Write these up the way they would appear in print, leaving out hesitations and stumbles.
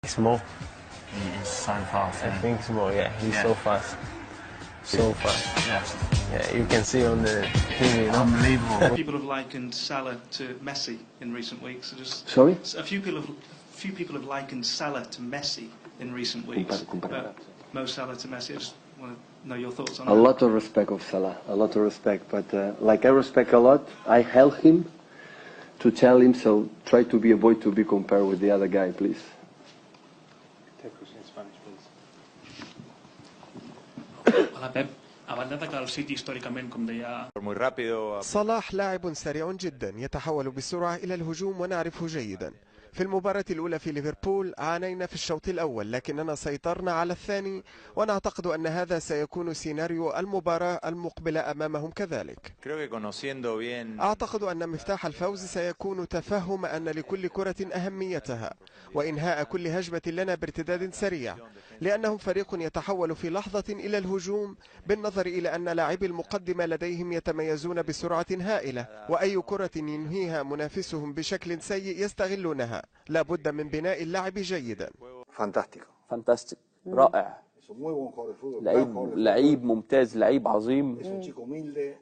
it's more. He's so fast. I think it's more. Yeah, he's so fast. So fast. Yeah, you can see on the TV, you know? Unbelievable. People have likened Salah to Messi in recent weeks. Sorry? A few people have likened Salah to Messi in recent weeks. Mo Salah to Messi. I just want to know your thoughts on that. A lot of respect of Salah, a lot of respect. But like I respect a lot, I help him to tell him, so try to be avoid to be compared with the other guy, please. Take question in Spanish, please. Hola Pep, abans d'atacar el City històricament, com deia... صلاح لاعب سريع جدا يتحول بسرعة إلى الهجوم ونعرفه جيدا. في المباراة الأولى في ليفربول عانينا في الشوط الأول، لكننا سيطرنا على الثاني، ونعتقد أن هذا سيكون سيناريو المباراة المقبلة أمامهم كذلك. أعتقد أن مفتاح الفوز سيكون تفهم أن لكل كرة أهميتها وإنهاء كل هجمة لنا بارتداد سريع، لأنهم فريق يتحول في لحظة إلى الهجوم، بالنظر إلى أن لاعبي المقدمة لديهم يتميزون بسرعة هائلة، وأي كرة ينهيها منافسهم بشكل سيء يستغلونها. لا بد من بناء اللعب جيدا. فانتاستيك، رائع، لعيب ممتاز، لعيب عظيم،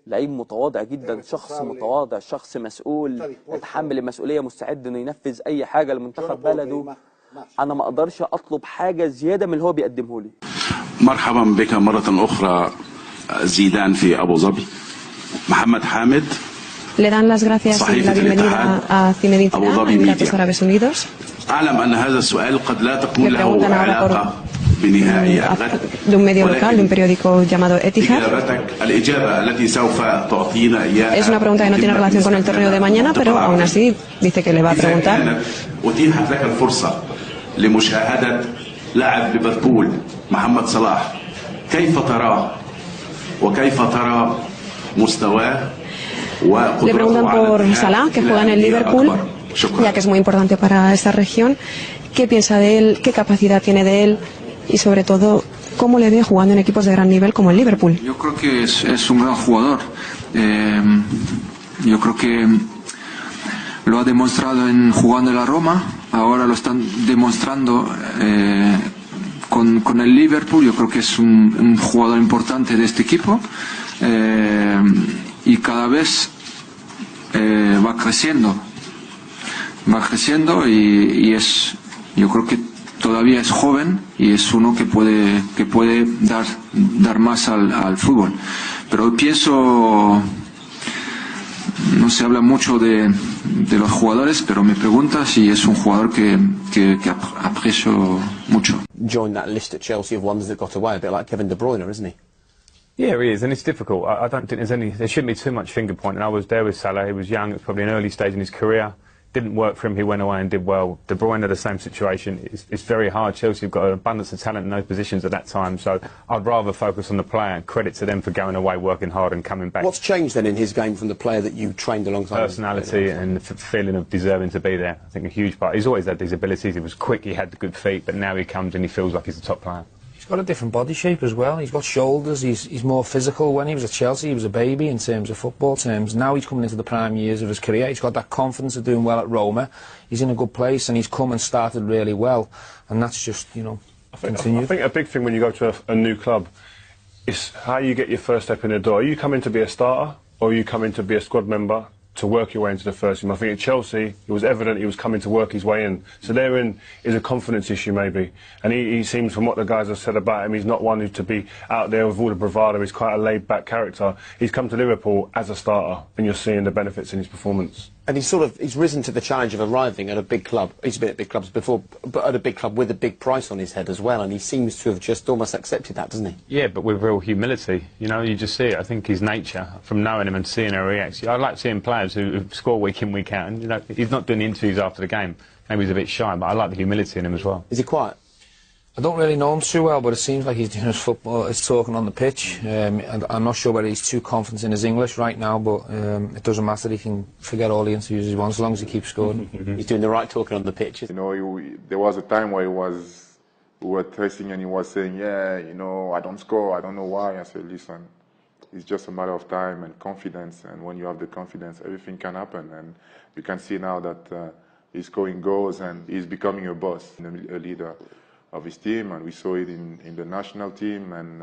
لعيب متواضع جدا، شخص متواضع، شخص مسؤول، يتحمل المسؤولية، مستعد انه ينفذ اي حاجة لمنتخب بلده. انا ما اقدرش اطلب حاجة زيادة من اللي هو بيقدمه لي. مرحبا بك مرة اخرى زيدان في ابو ظبي. محمد حامد. Le dan las gracias y la bienvenida a Zinedine Zidane, Emiratos Árabes Unidos. أعلم أن هذا السؤال قد لا تكون له علاقة بنهائي الغد. De un medio local, de un periódico llamado Etihad. الإجابة التي سوف تعطينا إياها. Es una pregunta que no tiene relación con el torneo de mañana, pero aún así dice que le va a preguntar. أتيحت لك الفرصة لمشاهدة لاعب ليفربول محمد صلاح، كيف تراه وكيف ترى مستواه؟ Le preguntan por Salah, que juega en el Liverpool, ya que es muy importante para esta región. ¿Qué piensa de él? ¿Qué capacidad tiene de él? Y sobre todo, ¿cómo le ve jugando en equipos de gran nivel como el Liverpool? Yo creo que es un gran jugador. Yo creo que lo ha demostrado jugando en la Roma. Ahora lo están demostrando con el Liverpool. Yo creo que es un jugador importante de este equipo. Y cada vez va creciendo y yo creo que todavía es joven y es uno que puede dar más al fútbol. Pero pienso, no se habla mucho de los jugadores, pero me pregunta si es un jugador que aprecio mucho. Joined that list at Chelsea of ones that got away, a bit like Kevin De Bruyne, isn't he? Yeah, he is, and it's difficult. I don't think there shouldn't be too much finger pointing. I was there with Salah. He was young. It was probably an early stage in his career. Didn't work for him. He went away and did well. De Bruyne had the same situation. It's very hard. Chelsea have got an abundance of talent in those positions at that time. So I'd rather focus on the player and credit to them for going away, working hard and coming back. What's changed then in his game from the player that you trained alongside? Personality and the feeling of deserving to be there. I think a huge part. He's always had these abilities. He was quick. He had the good feet. But now he comes and he feels like he's a top player. He's got a different body shape as well. He's got shoulders. He's more physical. When he was at Chelsea, he was a baby in terms of football terms. Now he's coming into the prime years of his career. He's got that confidence of doing well at Roma. He's in a good place, and he's come and started really well. And that's just, you know, continued. I think a big thing when you go to a new club is how you get your first step in the door. Are you coming to be a starter, or are you coming to be a squad member to work your way into the first team? I think at Chelsea, it was evident he was coming to work his way in. So therein is a confidence issue maybe. And he seems, from what the guys have said about him, he's not one who to be out there with all the bravado. He's quite a laid-back character. He's come to Liverpool as a starter, and you're seeing the benefits in his performance. And he's risen to the challenge of arriving at a big club. He's been at big clubs before, but at a big club with a big price on his head as well, and he seems to have just almost accepted that, doesn't he? Yeah, but with real humility. You know, you just see it. I think his nature, from knowing him and seeing how he reacts. I like seeing players who score week in, week out, and you know, he's not doing interviews after the game. Maybe he's a bit shy, but I like the humility in him as well. Is he quiet? I don't really know him too well, but it seems like he's doing his football, he's talking on the pitch. I'm not sure whether he's too confident in his English right now, but it doesn't matter. He can forget all the interviews he wants as long as he keeps scoring. He's doing the right talking on the pitch. You know, there was a time where we were testing and he was saying, yeah, you know, I don't score, I don't know why. I said, listen, it's just a matter of time and confidence, and when you have the confidence, everything can happen. And you can see now that he's scoring goals, and he's becoming a boss, a leader of his team, and we saw it in the national team, and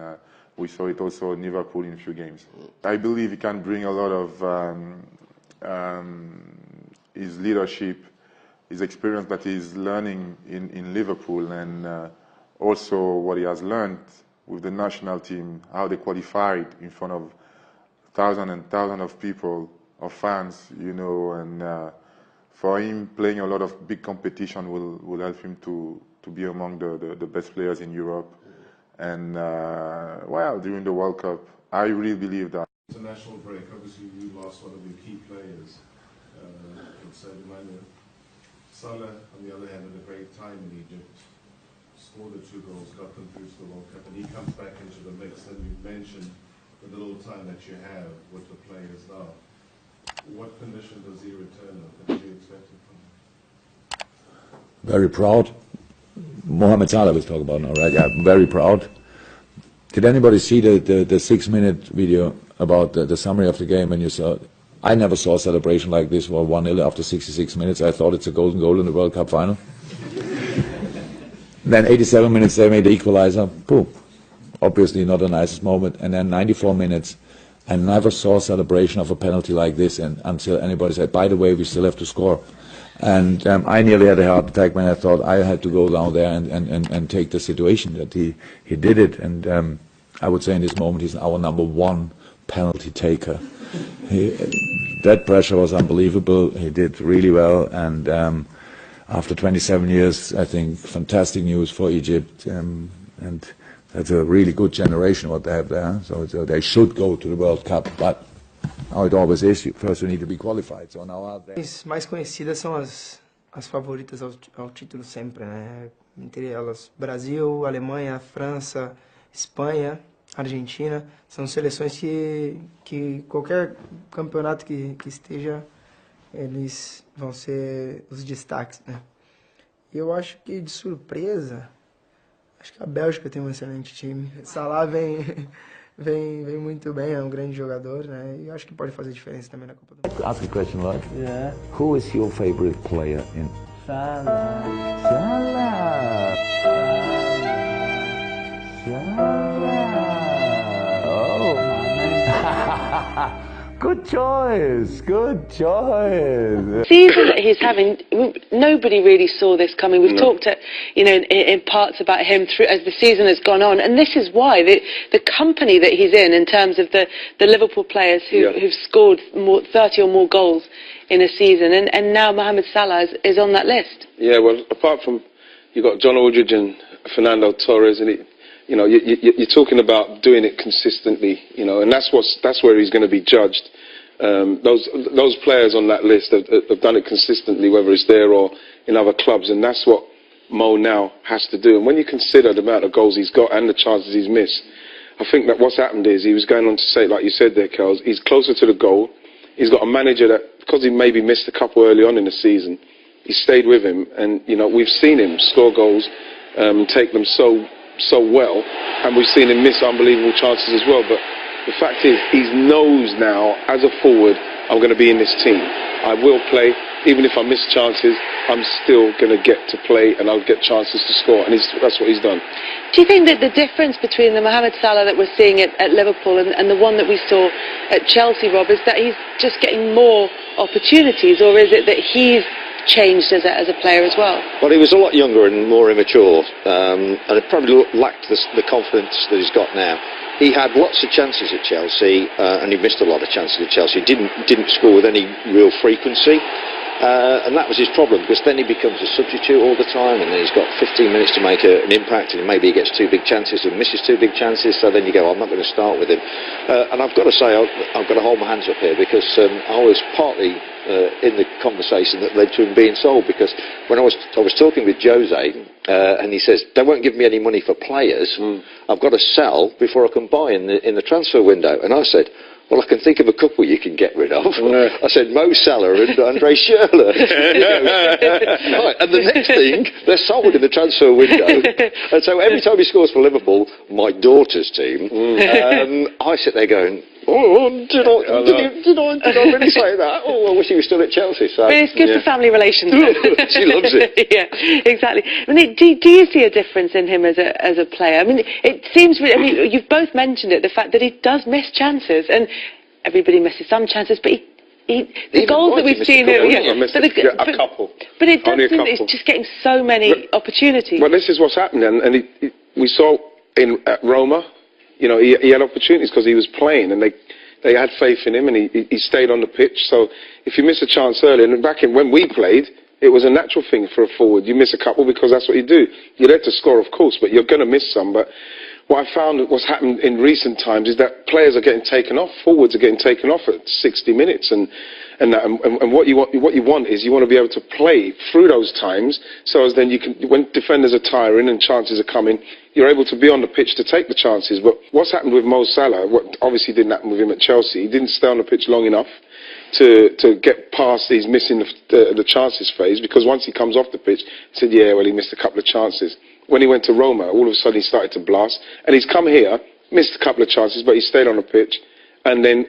we saw it also in Liverpool in a few games. I believe he can bring a lot of his leadership, his experience that he's learning in Liverpool, and also what he has learned with the national team, how they qualified in front of thousands and thousands of people, of fans, you know, and for him playing a lot of big competition will help him to be among the best players in Europe. And well, during the World Cup, I really believe that. International break, obviously you lost one of your key players, Emmanuel. Salah, on the other hand, had a great time in Egypt, scored the 2 goals, got them through to the World Cup, and he comes back into the mix. And you mentioned the little time that you have with the players now. What condition does he return in? What do you expect from him? Very proud. Mohamed Salah was talking about now, right? Yeah, very proud. Did anybody see the 6-minute video about the summary of the game when you saw? I never saw a celebration like this for 1-0 after 66 minutes. I thought it's a golden goal in the World Cup final. Then 87 minutes they made the equalizer. Boom. Obviously not the nicest moment. And then 94 minutes. I never saw a celebration of a penalty like this until anybody said, by the way, we still have to score. And I nearly had a heart attack when I thought I had to go down there and take the situation that he did it. And I would say in this moment he's our #1 penalty taker. That pressure was unbelievable. He did really well. And after 27 years, I think fantastic news for Egypt. And that's a really good generation what they have there. So they should go to the World Cup. But how it always is, first you need to be qualified. So now out there. As mais conhecidas são as favoritas ao título sempre, né? Entre elas Brasil, Alemanha, França, Espanha, Argentina. São seleções que qualquer campeonato que esteja, eles vão ser os destaques, né? Eu acho que de surpresa, acho que a Bélgica tem um excelente time. Salah vem muito bem, é um grande jogador, né? E acho que pode fazer diferença também na Copa do Mundo. Ask a question, right? Yeah. Who is your favorite player in? Salah. Salah. Oh. Good choice. Good choice. Season that he's having, nobody really saw this coming. We've talked, in parts about him through as the season has gone on, and this is why the company that he's in terms of the Liverpool players who've scored 30 or more goals in a season, and now Mohamed Salah is on that list. Yeah, well, apart from you've got John Aldridge and Fernando Torres, and you're talking about doing it consistently, and that's where he's going to be judged. Those players on that list have done it consistently, whether it's there or in other clubs, and that's what Mo now has to do. And when you consider the amount of goals he's got and the chances he's missed, I think that what's happened is he was going on to say, like you said there, Kels, he's closer to the goal. He's got a manager that, because he maybe missed a couple early on in the season, he stayed with him, and we've seen him score goals, take them so well, and we've seen him miss unbelievable chances as well. But the fact is, he knows now, as a forward, I'm going to be in this team. I will play, even if I miss chances, I'm still going to get to play, and I'll get chances to score, and that's what he's done. Do you think that the difference between the Mohamed Salah that we're seeing at Liverpool and the one that we saw at Chelsea, Rob, is that he's just getting more opportunities, or is it that he's changed as a player as well? Well, he was a lot younger and more immature, and it probably lacked the confidence that he's got now. He had lots of chances at Chelsea, and he missed a lot of chances at Chelsea. Didn't score with any real frequency, and that was his problem, because then he becomes a substitute all the time, and then he's got 15 minutes to make an impact, and maybe he gets 2 big chances and misses 2 big chances, so then you go, I'm not going to start with him. And I've got to say, I've got to hold my hands up here, because I was partly in the conversation that led to him being sold, because when I was talking with Jose, and he says, they won't give me any money for players, I've got to sell before I can buy in the transfer window. And I said, well, I can think of a couple you can get rid of. I said, Mo Salah and Andre Schürrle. Right, and the next thing, they're sold in the transfer window. And so every time he scores for Liverpool, my daughter's team, I sit there going, did I really say that? Oh, I wish he was still at Chelsea. So, but it's good for family relations. She loves it. Yeah, exactly. I mean, do you see a difference in him as a player? I mean, it seems. I mean, you've both mentioned it, the fact that he does miss chances, and everybody misses some chances, but the goals that we've seen him, a couple. But it does seem that he's just getting so many opportunities. Well, this is what's happened, and we saw at Roma. You know, he had opportunities because he was playing, and they had faith in him, and he stayed on the pitch. So if you miss a chance early, and back when we played, it was a natural thing for a forward. You miss a couple because that's what you do. You're there to score, of course, but you're going to miss some. But what I found what's happened in recent times is that players are getting taken off, forwards are getting taken off at 60 minutes, and what you want is you want to be able to play through those times, so as then you can, when defenders are tiring and chances are coming, you're able to be on the pitch to take the chances. But what's happened with Mo Salah, what obviously didn't happen with him at Chelsea, he didn't stay on the pitch long enough to get past these missing the chances phase, because once he comes off the pitch, he said, yeah, well, he missed a couple of chances. When he went to Roma, all of a sudden he started to blast, and he's come here, missed a couple of chances, but he stayed on the pitch, and then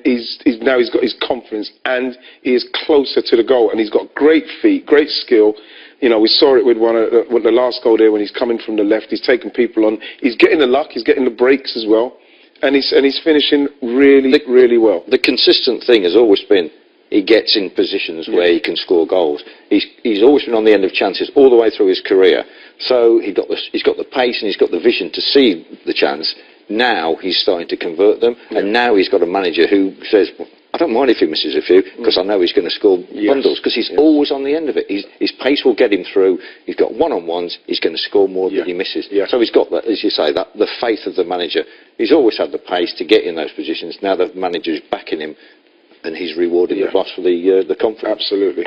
now he's got his confidence, and he is closer to the goal, and he's got great feet, great skill. You know, we saw it with the last goal there when he's coming from the left. He's taking people on. He's getting the luck. He's getting the breaks as well, and he's finishing really well. The consistent thing has always been he gets in positions where he can score goals. He's always been on the end of chances all the way through his career. So he's got the pace and he's got the vision to see the chance. Now he's starting to convert them, and now he's got a manager who says, I don't mind if he misses a few, because I know he's going to score bundles, because he's always on the end of it. His pace will get him through. He's got one-on-ones. He's going to score more than he misses. So he's got that, as you say, that the faith of the manager. He's always had the pace to get in those positions. Now the manager's backing him, and he's rewarding the boss for the confidence. Absolutely.